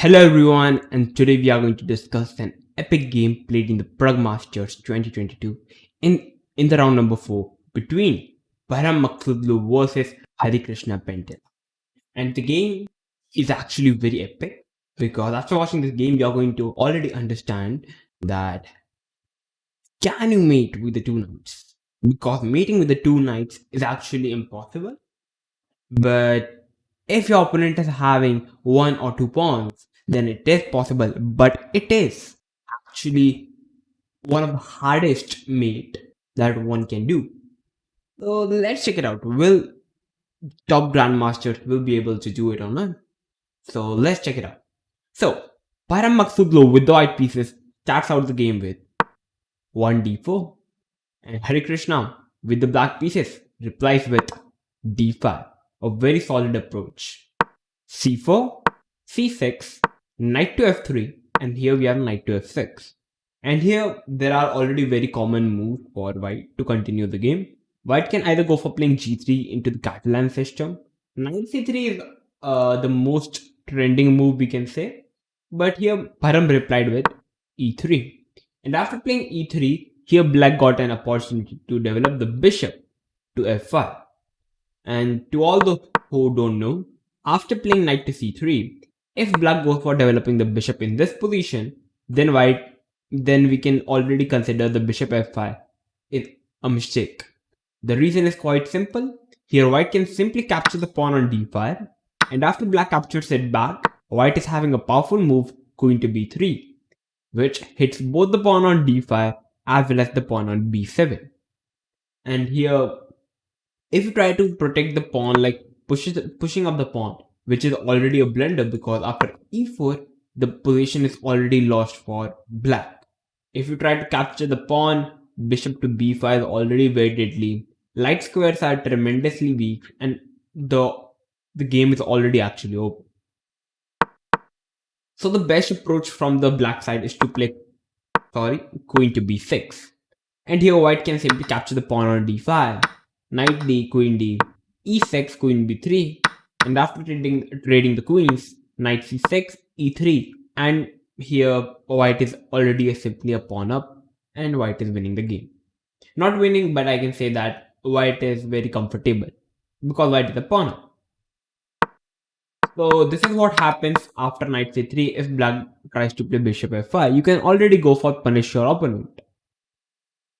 Hello everyone, and today we are going to discuss an epic game played in the Prague Masters 2022 in the round number 4 between Parham Maghsoodloo versus Harikrishna Pentala. And the game is actually very epic because after watching this game, you are going to already understand that can you mate with the two knights? Because mating with the two knights is actually impossible. But if your opponent is having one or two pawns, then it is possible. But it is actually one of the hardest mate that one can do. So let's check it out. Will top grandmasters will be able to do it or not? So let's check it out. So Parham Maghsoodloo with the white pieces starts out the game with 1d4, and Harikrishna with the black pieces replies with d5. A very solid approach. c4, c6, knight to f3, and here we have knight to f6. And here there are already very common moves for white to continue the game. White can either go for playing g3 into the Catalan system. Knight c3 is the most trending move we can say. But here Parham replied with e3. And after playing e3, here black got an opportunity to develop the bishop to f5. And to all those who don't know, after playing knight to c3, if black goes for developing the bishop in this position, then we can already consider the bishop f5 is a mistake. The reason is quite simple. Here white can simply capture the pawn on d5, and after black captures it back, white is having a powerful move queen to b3, which hits both the pawn on d5 as well as the pawn on b7. And here, if you try to protect the pawn, like pushing up the pawn, which is already a blunder because after e4, the position is already lost for black. If you try to capture the pawn, bishop to b5 is already very deadly. Light squares are tremendously weak, and the game is already actually over. So the best approach from the black side is to play, queen to b6. And here white can simply capture the pawn on d5. Knight d, queen d, e6, queen b3, and after trading the queens, knight c6, e3, and here white is already simply a pawn up, and white is winning the game. Not winning, but I can say that white is very comfortable because white is a pawn up. So this is what happens after knight c3 if black tries to play bishop f5. You can already go for punish your opponent.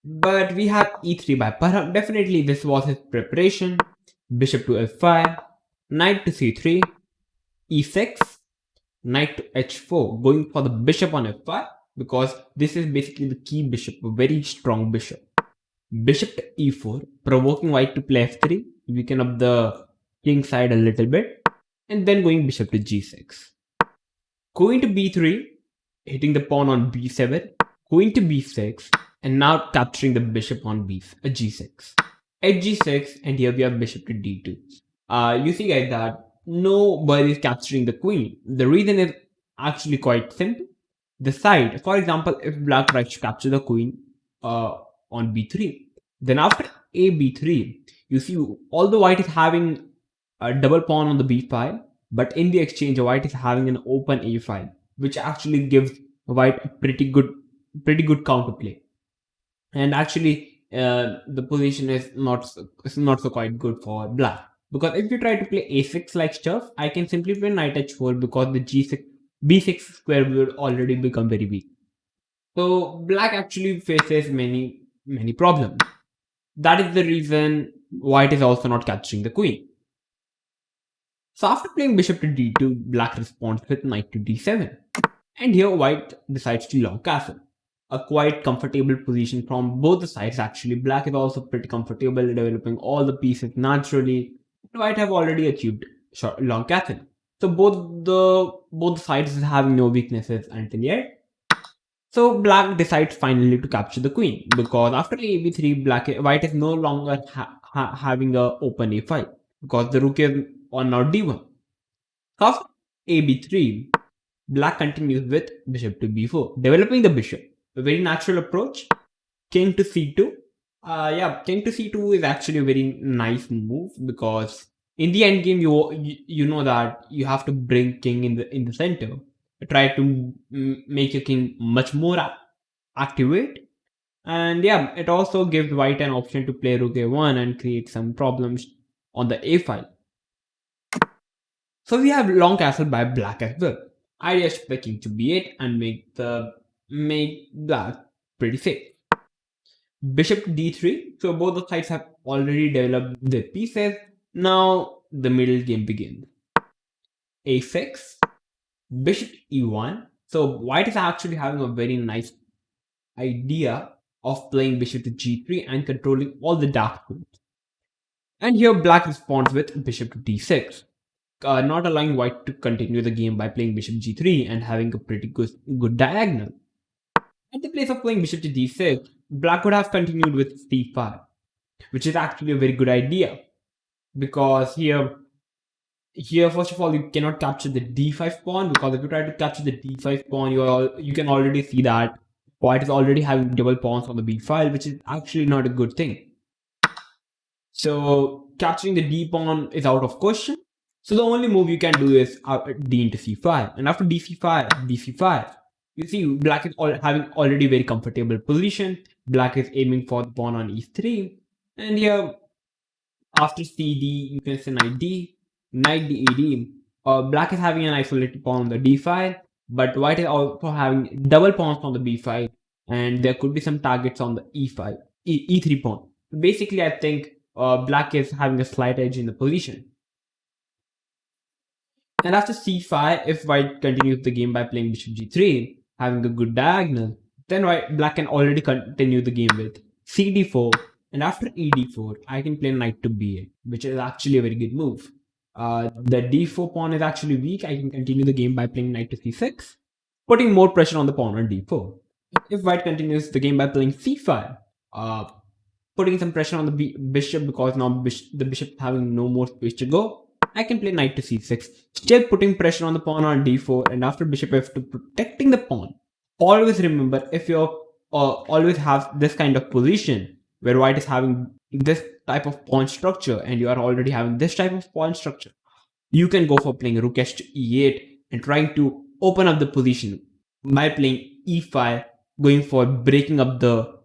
But we have e3 by Parham. Definitely this was his preparation. Bishop to f5, knight to c3, e6, knight to h4, going for the bishop on f5 because this is basically the key bishop, a very strong bishop. Bishop to e4, provoking white to play f3, weaken up the king side a little bit, and then going bishop to g6. Queen to b3, hitting the pawn on b7, queen to b6, and now capturing the bishop on g6. At g6, and here we have bishop to d2. You see guys that nobody is capturing the queen. The reason is actually quite simple. The side, for example, if black tries to capture the queen on b3, then after a b3, you see although white is having a double pawn on the b file, but in the exchange white is having an open a file, which actually gives white a pretty good counterplay. And actually the position is not so quite good for black, because if you try to play a6 like stuff, I can simply play knight h4 because the b6 square will already become very weak. So black actually faces many problems. That is the reason white is also not capturing the queen. So after playing bishop to d2, black responds with knight to d7, and here white decides to long castle. A quite comfortable position from both the sides actually. Black is also pretty comfortable developing all the pieces naturally. White have already achieved long castle. So both the sides is having no weaknesses until yet. So black decides finally to capture the queen because after ab3, white is no longer having a open a5 because the rook is on now d1. After ab3, black continues with bishop to b4, developing the bishop. A very natural approach. King to c2. King to c2 is actually a very nice move because in the end game you know that you have to bring king in the center. try to make your king much more activate. And yeah, it also gives white an option to play rook a1 and create some problems on the a file. So we have long castle by black as well. Idea is play king to b8 and make black pretty safe. Bishop to d3. So both the sides have already developed their pieces. Now the middle game begins. a6, bishop e1. So white is actually having a very nice idea of playing bishop to g3 and controlling all the dark points. And here black responds with bishop to d6, not allowing white to continue the game by playing bishop g3 and having a pretty good diagonal. At the place of playing bishop to d6, black would have continued with c5, which is actually a very good idea, because here first of all you cannot capture the d5 pawn, because if you try to capture the d5 pawn, you can already see that white is already having double pawns on the b file, which is actually not a good thing. So capturing the d pawn is out of question. So the only move you can do is d into c5, and after dc5, you see black is having already very comfortable position. Black is aiming for the pawn on e3, and here after cd you can say knight d, knight d. Black is having an isolated pawn on the d file, but white is also having double pawns on the b file, and there could be some targets on the e5, e3 pawn. Basically, I think black is having a slight edge in the position. And after c5, if white continues the game by playing bishop g3, having a good diagonal, then black can already continue the game with cd4, and after ed4, I can play knight to b8, which is actually a very good move. The d4 pawn is actually weak. I can continue the game by playing knight to c6, putting more pressure on the pawn on d4. If white continues the game by playing c5, putting some pressure on the bishop, because now the bishop is having no more space to go, I can play knight to c6, still putting pressure on the pawn on d4, and after bishop f2, protecting the pawn. Always remember, if you always have this kind of position where white is having this type of pawn structure and you are already having this type of pawn structure, you can go for playing rook h to e8 and trying to open up the position by playing e5, going for breaking up the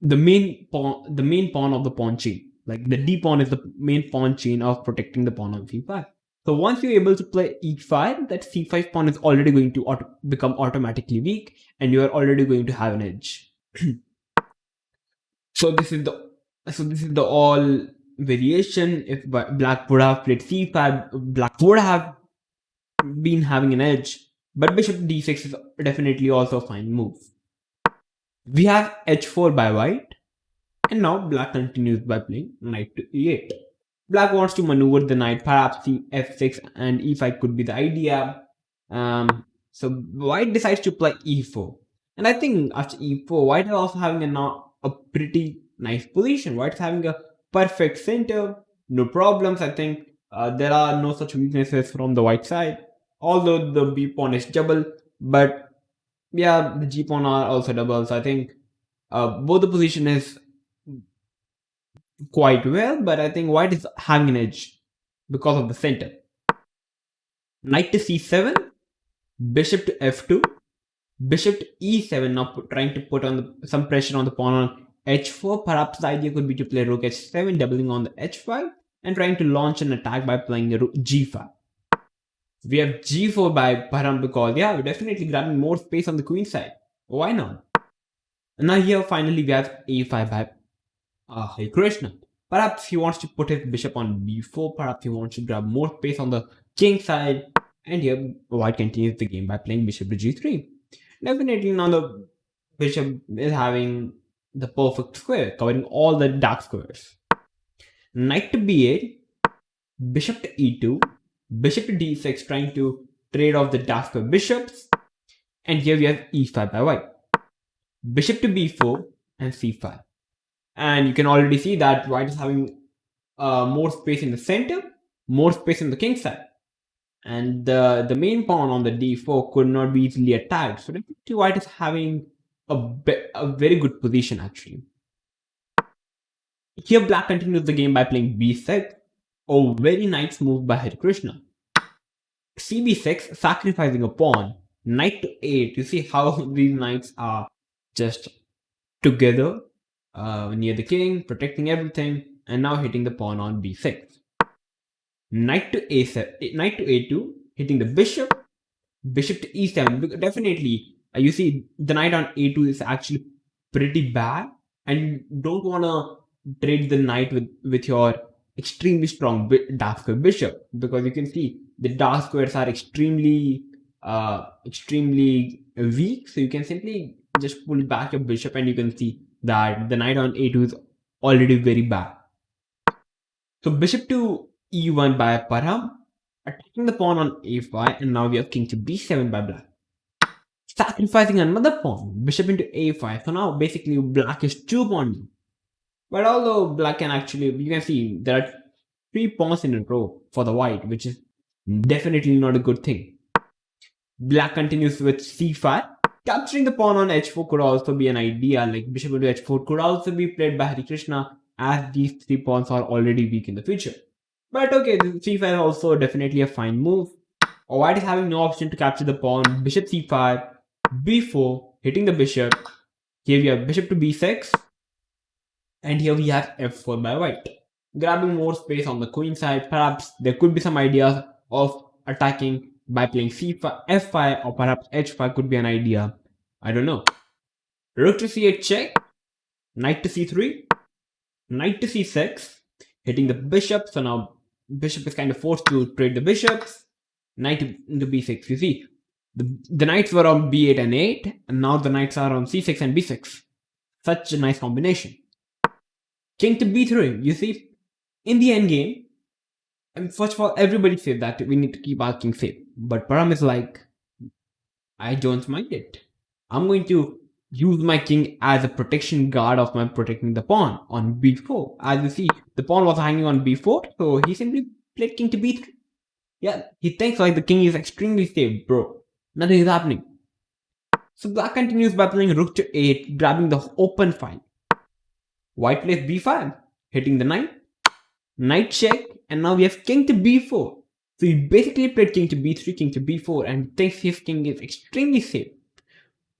main pawn of the pawn chain. Like the d pawn is the main pawn chain of protecting the pawn on c5. So once you're able to play e5, that c5 pawn is already going to become automatically weak, and you are already going to have an edge. So this is the all variation. If black would have played c5, black would have been having an edge. But bishop d6 is definitely also a fine move. We have h4 by white, and now black continues by playing knight to e8. Black wants to maneuver the knight, perhaps f6 and e5 could be the idea. So white decides to play e4. And I think after e4, white is also having a pretty nice position. White is having a perfect center, no problems. I think there are no such weaknesses from the white side. Although the b pawn is double, but yeah, the g pawn are also double. So I think both the position is quite well, but I think white is having an edge because of the center. Knight to c7, bishop to f2, bishop to e7, now trying to put on some pressure on the pawn on h4. Perhaps the idea could be to play rook h7, doubling on the h file, and trying to launch an attack by playing the rook g5. We have g4 by Parham, because yeah, we're definitely grabbing more space on the queen side. Why not? And now here finally we have a5 by Harikrishna. Perhaps he wants to put his bishop on b4, perhaps he wants to grab more space on the king side, and here white continues the game by playing bishop to g3. Definitely now the bishop is having the perfect square, covering all the dark squares. Knight to b8, bishop to e2, bishop to d6, trying to trade off the dark square bishops, and here we have e5 by white. Bishop to b4 and c5. And you can already see that white is having more space in the center, more space in the king side. And the main pawn on the d4 could not be easily attacked. So definitely white is having a very good position actually. Here black continues the game by playing b6. Oh, very nice move by Harikrishna. cb6, sacrificing a pawn. Knight to 8. You see how these knights are just together near the king, protecting everything, and now hitting the pawn on b6. Knight to a7, knight to a2, hitting the bishop, bishop to e7. Definitely, you see the knight on a2 is actually pretty bad, and you don't want to trade the knight with your extremely strong dark square bishop, because you can see the dark squares are extremely weak. So you can simply just pull back your bishop, and you can see that the knight on a2 is already very bad. So bishop to e1 by Parham, attacking the pawn on a5, and now we have king to b7 by black. Sacrificing another pawn, bishop into a5. So now basically black is 2 pawn. But although black can actually, you can see there are 3 pawns in a row for the white, which is definitely not a good thing. Black continues with c5. Capturing the pawn on h4 could also be an idea, like bishop into h4 could also be played by Harikrishna, as these 3 pawns are already weak in the future. But okay, the c5 is also definitely a fine move. White is having no option to capture the pawn. Bishop c5, b4, hitting the bishop. Here we have bishop to b6, and here we have f4 by white. Grabbing more space on the queen side. Perhaps there could be some ideas of attacking by playing c5, f5, or perhaps h5 could be an idea. I don't know. Rook to c8 check, knight to c3, knight to c6, hitting the bishop. So now bishop is kind of forced to trade the bishops. Knight into b6. You see, the knights were on b8 and 8, and now the knights are on c6 and b6. Such a nice combination. King to b3. You see, in the endgame, and first of all, everybody said that we need to keep our king safe. But Param is like, I don't mind it. I'm going to use my king as a protection guard of my protecting the pawn on b4. As you see, the pawn was hanging on b4, so he simply played king to b3. Yeah, he thinks like the king is extremely safe, bro. Nothing is happening. So black continues by playing rook to 8, grabbing the open file. White plays b5, hitting the knight. Knight check, and now we have king to b4. So he basically played king to b3, king to b4, and thinks his king is extremely safe.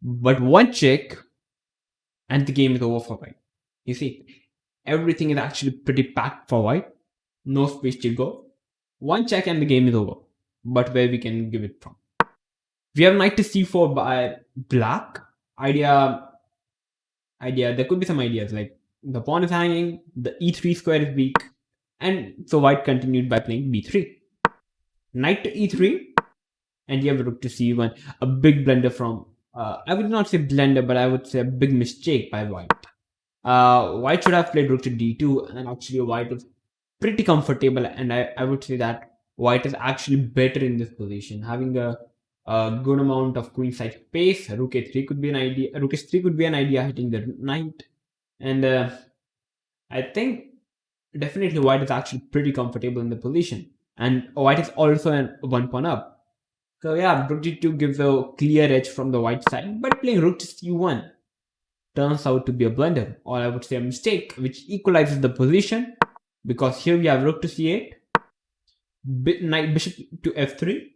But one check, and the game is over for white. You see, everything is actually pretty packed for white. No space to go. One check and the game is over. But where we can give it from? We have knight to c4 by black. Idea, there could be some ideas like the pawn is hanging, the e3 square is weak, and so white continued by playing b3. Knight to e3, and you have rook to c1. A big blunder from, I would not say blunder, but I would say a big mistake by white. White should have played rook to d2, and actually white is pretty comfortable, and I would say that white is actually better in this position, having a good amount of queenside space. Rook a3 could be an idea. Rook s3 could be an idea, hitting the knight, and I think definitely white is actually pretty comfortable in the position, and white is also an 1 pawn up. So yeah, rook d2 gives a clear edge from the white side, but playing rook to c1 turns out to be a blunder, or I would say a mistake, which equalizes the position, because here we have rook to c8, knight bishop to f3,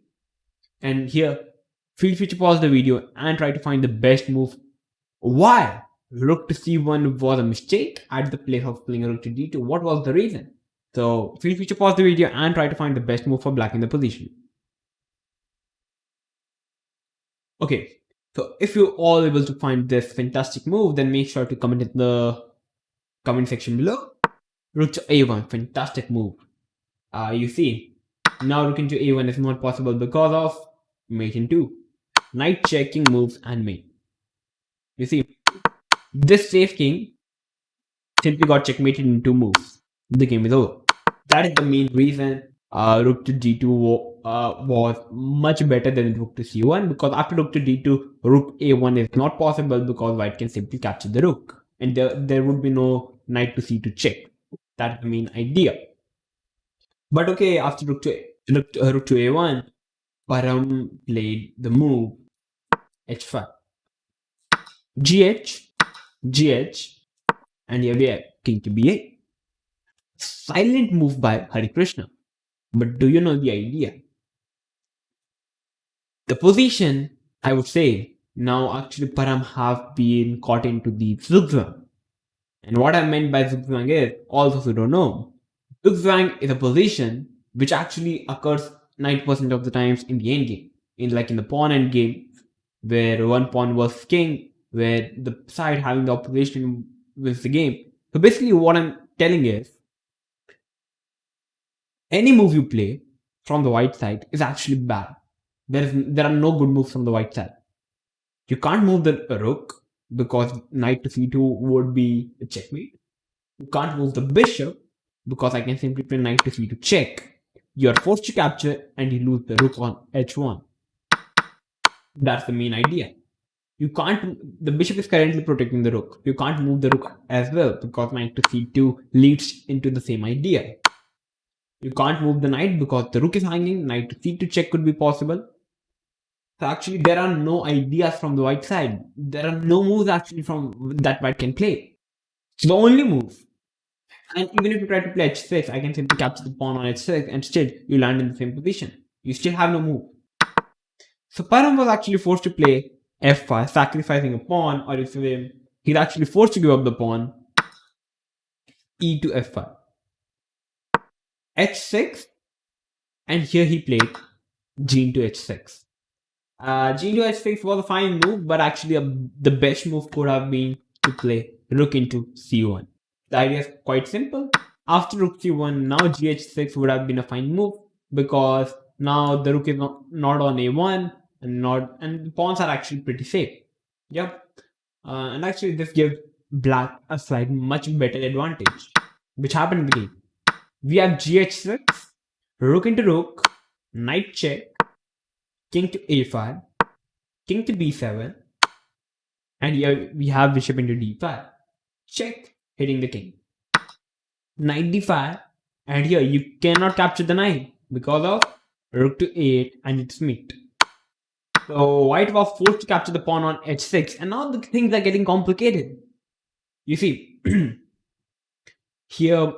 and here feel free to pause the video and try to find the best move. Why rook to c1 was a mistake at the place of playing rook to d2? What was the reason? So feel free to pause the video and try to find the best move for black in the position. Okay, so if you're all able to find this fantastic move, then make sure to comment in the comment section below. Rook to a1, fantastic move. You see, now rook into a1 is not possible because of mate in 2. Knight checking moves and mate. You see, this safe king simply got checkmated in 2 moves. The game is over. That is the main reason rook to d2 was much better than rook to c1, because after rook to d2, rook a1 is not possible because white can simply capture the rook, and there would be no knight to c2 check. That's the main idea. But okay, after rook to a1, Parham played the move h5, gh, and here we have king to b8. Silent move by Harikrishna. But do you know the idea? The position I would say now actually Param have been caught into the zugzwang. And what I meant by zugzwang is, all those who don't know, zugzwang is a position which actually occurs 90% of the times in the endgame. In the pawn endgame, where one pawn was king, where the side having the opposition wins the game. So basically what I'm telling is, any move you play from the white side is actually bad. There are no good moves from the white side. You can't move the rook because knight to c2 would be a checkmate. You can't move the bishop because I can simply play knight to c2 check. You are forced to capture and you lose the rook on h1. That's the main idea. You can't. The bishop is currently protecting the rook. You can't move the rook as well because knight to c2 leads into the same idea. You can't move the knight because the rook is hanging. Knight to c2 check could be possible. So actually, there are no ideas from the white side. There are no moves actually from that white can play. So the only move, and even if you try to play h6, I can simply capture the pawn on h6, and still you land in the same position. You still have no move. So Param was actually forced to play f5, sacrificing a pawn, or if he's actually forced to give up the pawn, e to f5, h6, and here he played g into h6. G into h6 was a fine move, but actually the best move could have been to play rook into c1. The idea is quite simple. After rook c1, now gh6 would have been a fine move because now the rook is not on a1 and the pawns are actually pretty safe. Yep. And actually this gives black a slight much better advantage, which happened in the game. We have gh6, rook into rook, knight check, king to a5, king to b7, and here we have bishop into d5. Check, hitting the king. Knight d5, and here you cannot capture the knight because of rook to 8 and it's mate. So white was forced to capture the pawn on h6, and now the things are getting complicated. You see, here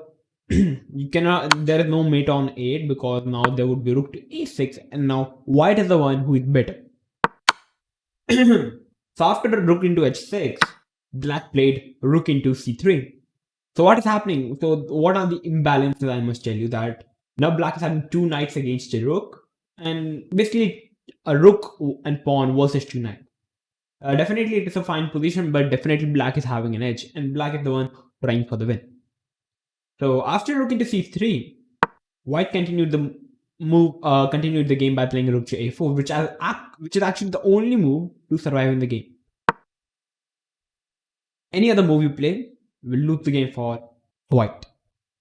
you cannot. There is no mate on 8 because now there would be rook to a6, and now white is the one who is better. So after the rook into h6, black played rook into c3. So what is happening? So what are the imbalances? I must tell you that now black is having two knights against a rook, and basically a rook and pawn versus two knights. Definitely it is a fine position, but definitely black is having an edge, and black is the one trying for the win. So after rook into c3, white continued the continued the game by playing rook to a4, which is actually the only move to survive in the game. Any other move you play will lose the game for white.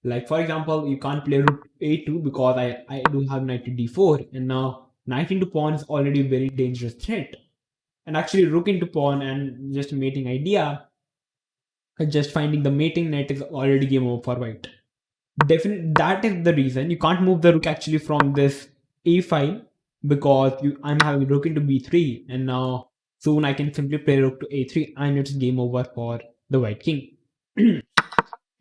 Like for example, you can't play rook a2 because I do have knight to d4, and now knight into pawn is already a very dangerous threat. And actually rook into pawn and just mating idea, just finding the mating net is already game over for white. Definitely, that is the reason you can't move the rook actually from this a file because I'm having rook into b3, and now soon I can simply play rook to a3 and it's game over for the white king.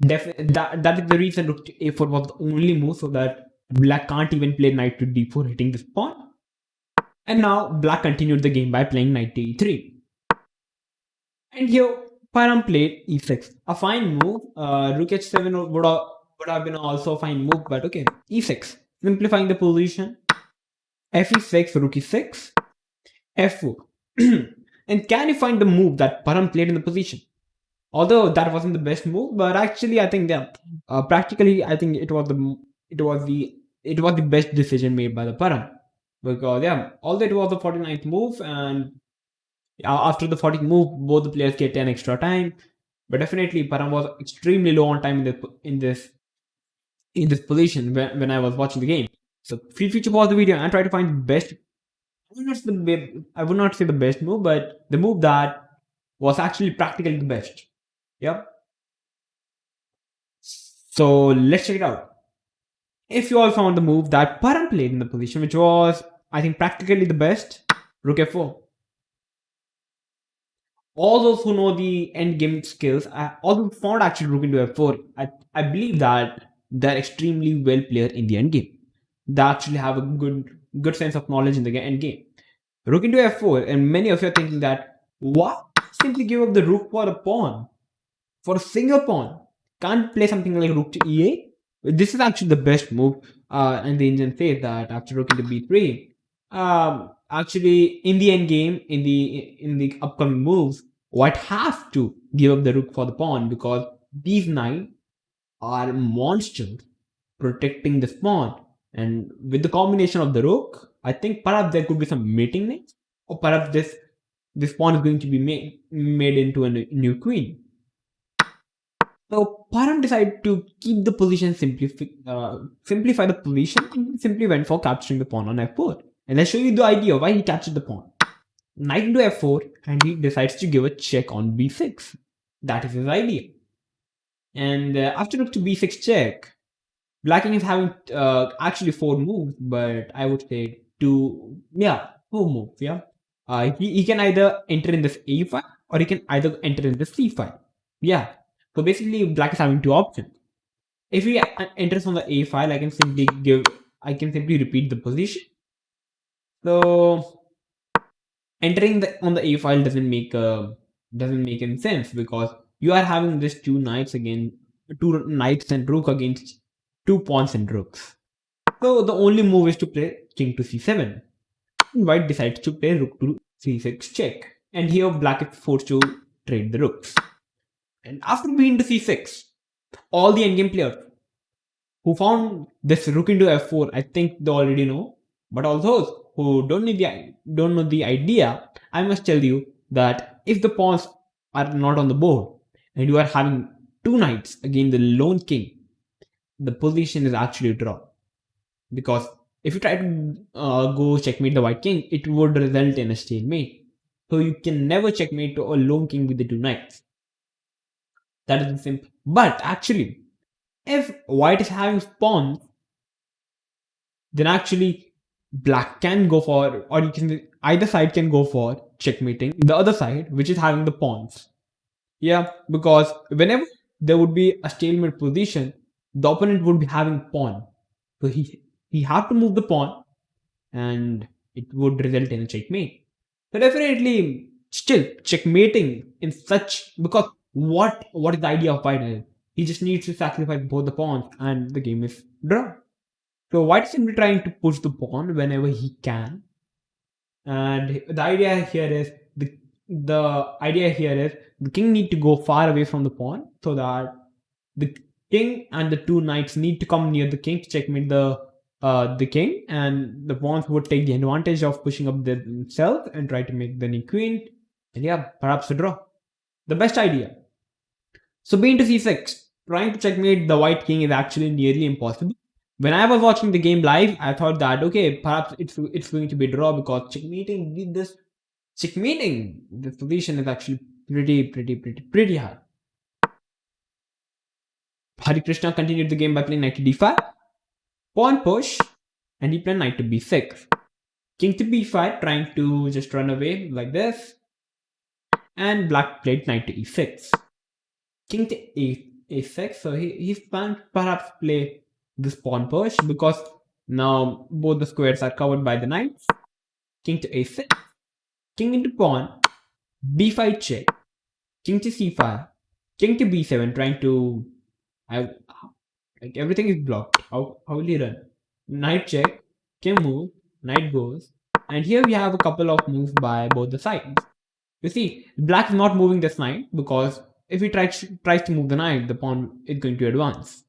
That is the reason rook to a4 was the only move, so that black can't even play knight to d4 hitting this pawn. And now black continued the game by playing knight to e3. And here Param played e6, a fine move. Rook h7 would have been also a fine move, but okay, e6, simplifying the position. F6, rook e6, f4. And can you find the move that Param played in the position? Although that wasn't the best move, but actually I think practically I think it was the best decision made by the Param, because although it was the 49th move, and after the 40th move both the players get 10 extra time, but definitely Param was extremely low on time in this position when I was watching the game. So feel free to pause the video and try to find the best. I would not say the best move, but the move that was actually practically the best. Yep. So let's check it out. If you all found the move that Param played in the position, which was, I think, practically the best, rook f4. All those who know the end game skills, all who found actually rook into f4, I believe that they're extremely well player in the end game. They actually have a good sense of knowledge in the end game. Rook into f4, and many of you are thinking that, what? Simply give up the rook for a pawn. For a single pawn. Can't play something like rook to e8? This is actually the best move. And the Indian says that after rook into b3. Actually, in the end game, in the upcoming moves, white has to give up the rook for the pawn because these knights are monsters protecting the pawn. And with the combination of the rook, I think perhaps there could be some mating next, or perhaps this pawn is going to be made into a new queen. So Parham decided to keep the position, simplify the position, and simply went for capturing the pawn on f4. And I'll show you the idea why he captured the pawn. Knight into f4, and he decides to give a check on b6. That is his idea. And after rook to b6 check, Black King is having actually four moves, but I would say four moves. Yeah, he can either enter in this a file or he can either enter in this c file. Yeah, so basically, Black is having two options. If he enters on the a file, I can simply repeat the position. So entering on the a file doesn't make any sense because you are having this two knights and rook against two pawns and rooks. So the only move is to play king to c7. White decides to play rook to c6 check. And here black is forced to trade the rooks. And after queen to c6, all the endgame players who found this rook into f4, I think they already know. But all those who don't know the idea, I must tell you that if the pawns are not on the board and you are having two knights against the lone king, the position is actually a draw. Because if you try to go checkmate the white king, it would result in a stalemate. So you can never checkmate a lone king with the two knights. That is simple. But actually, if white is having pawns, then actually black can go for, or either side can go for checkmating the other side, which is having the pawns. Yeah, because whenever there would be a stalemate position, the opponent would be having pawn. So he have to move the pawn and it would result in a checkmate. So definitely still checkmating in such, because what is the idea of white? He just needs to sacrifice both the pawns and the game is drawn. So white is simply trying to push the pawn whenever he can. And the idea here is the king need to go far away from the pawn so that the king and the two knights need to come near the king to checkmate the king, and the pawns would take the advantage of pushing up themselves and try to make the new queen. And yeah, perhaps a draw. The best idea. So being to c6, trying to checkmate the white king is actually nearly impossible. When I was watching the game live, I thought that okay, perhaps it's going to be a draw because checkmating this position is actually pretty hard. Harikrishna continued the game by playing knight to d5, pawn push, and he played knight to b6. King to b5, trying to just run away like this, and black played knight to e6. King to a6, so he's planning to perhaps play this pawn push because now both the squares are covered by the knights. King to a6, king into pawn, b5 check, king to c5, king to b7, trying to like everything is blocked. How will he run? Knight check, king move, knight goes, and here we have a couple of moves by both the sides. You see, black is not moving this knight because if he tries to move the knight, the pawn is going to advance.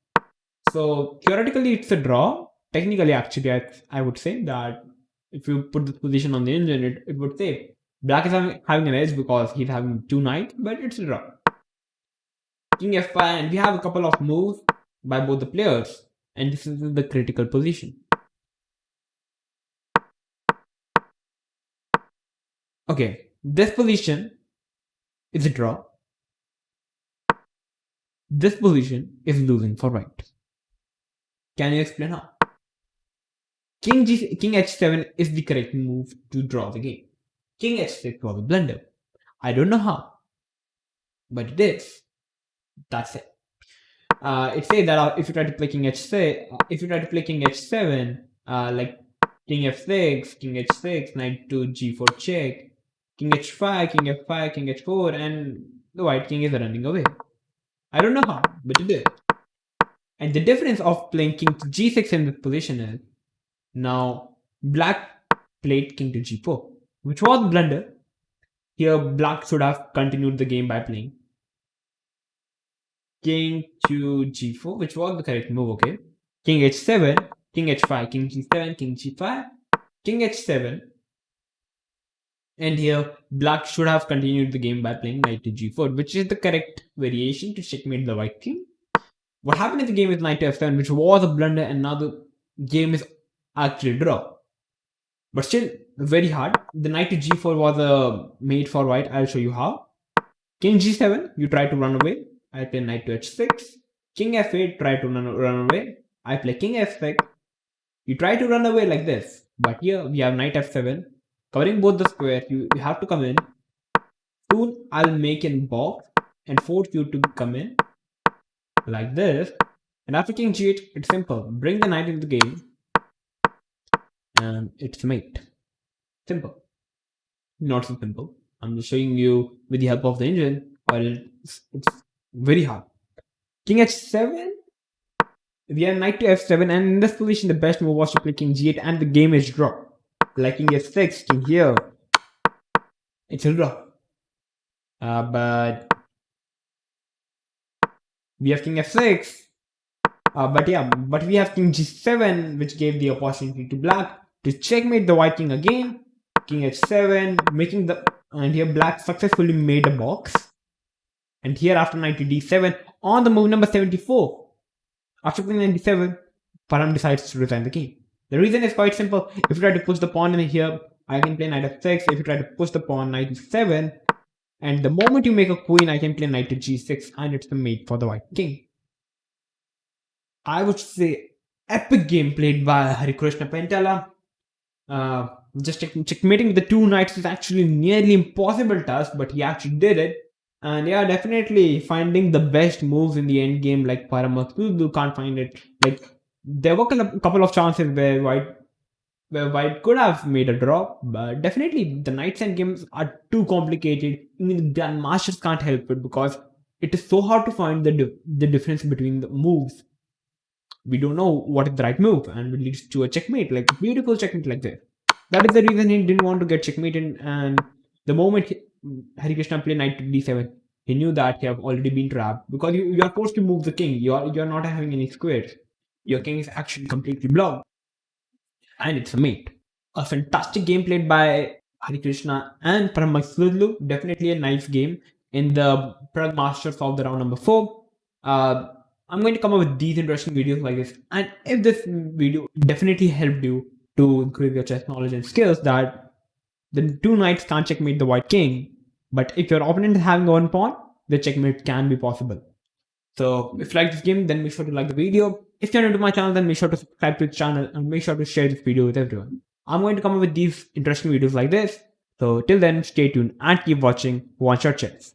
So theoretically, it's a draw. Technically, actually, I would say that if you put this position on the engine, it would say black is having an edge because he's having two knights, but it's a draw. King f5, and we have a couple of moves by both the players, and this is the critical position. Okay, this position is a draw. This position is losing for white. Can you explain how? King h7 is the correct move to draw the game. King h6 was a blunder. I don't know how, but it is. That's it. It says that if you try to play king h7, like king f6, king h6, knight to g4 check, king h5, king f5, king h4, and the white king is running away. I don't know how, but it did. And the difference of playing king to g6 in this position is now black played king to g4, which was blunder. Here, black should have continued the game by playing king to g4, which was the correct move, okay? King h7, king h5, king g7, king g5, king h7. And here, black should have continued the game by playing knight to g4, which is the correct variation to checkmate the white king. What happened in the game with knight to f7, which was a blunder, and now the game is actually draw. But still, very hard. The knight to g4 was a mate for white. I'll show you how. King g7, you try to run away. I play knight to h6. King f8, try to run away. I play king f6. You try to run away like this. But here we have knight f7. Covering both the squares, you have to come in. Soon I'll make a box and force you to come in. Like this. And after king g8, it's simple. Bring the knight into the game. And it's mate. Simple. Not so simple. I'm just showing you with the help of the engine. While it's very hard. King h7. We have knight to f7, and in this position, the best move was to play king g8, and the game is draw. Like king f6, king here. It's a draw. But we have king f6. But we have king g7, which gave the opportunity to black to checkmate the white king again. King h7, making the, and here black successfully made a box. And here after knight to d7, on the move number 74, after playing knight d7, Parham decides to resign the game. The reason is quite simple. If you try to push the pawn in here, I can play knight f6. If you try to push the pawn, knight e7. And the moment you make a queen, I can play knight to g6, and it's the mate for the white king. I would say epic game played by Harikrishna Pentala. Just checkmating the two knights is actually nearly impossible task, but he actually did it. And yeah, definitely finding the best moves in the end game, like Parham Maghsoodloo can't find it. Like there were a couple of chances where white could have made a draw, but definitely the knights end games are too complicated. Even the grandmasters can't help it because it is so hard to find the difference between the moves. We don't know what is the right move, and it leads to a checkmate, like a beautiful checkmate like this. That is the reason he didn't want to get checkmated, and the moment Harikrishna played knight to d7, he knew that he have already been trapped because you are forced to move the king. You're not having any squares. Your king is actually completely blocked, and it's a mate. A fantastic game played by Harikrishna and Parham Maghsoodloo. Definitely a nice game in the Prague Masters of the round number 4. I'm going to come up with these interesting videos like this, and if this video definitely helped you to increase your chess knowledge and skills, that the two knights can't checkmate the white king, but if your opponent is having one pawn, the checkmate can be possible. So if you like this game, then make sure to like the video. If you're new to my channel, then make sure to subscribe to the channel and make sure to share this video with everyone. I'm going to come up with these interesting videos like this. So till then, stay tuned and keep watching One Shot Chess.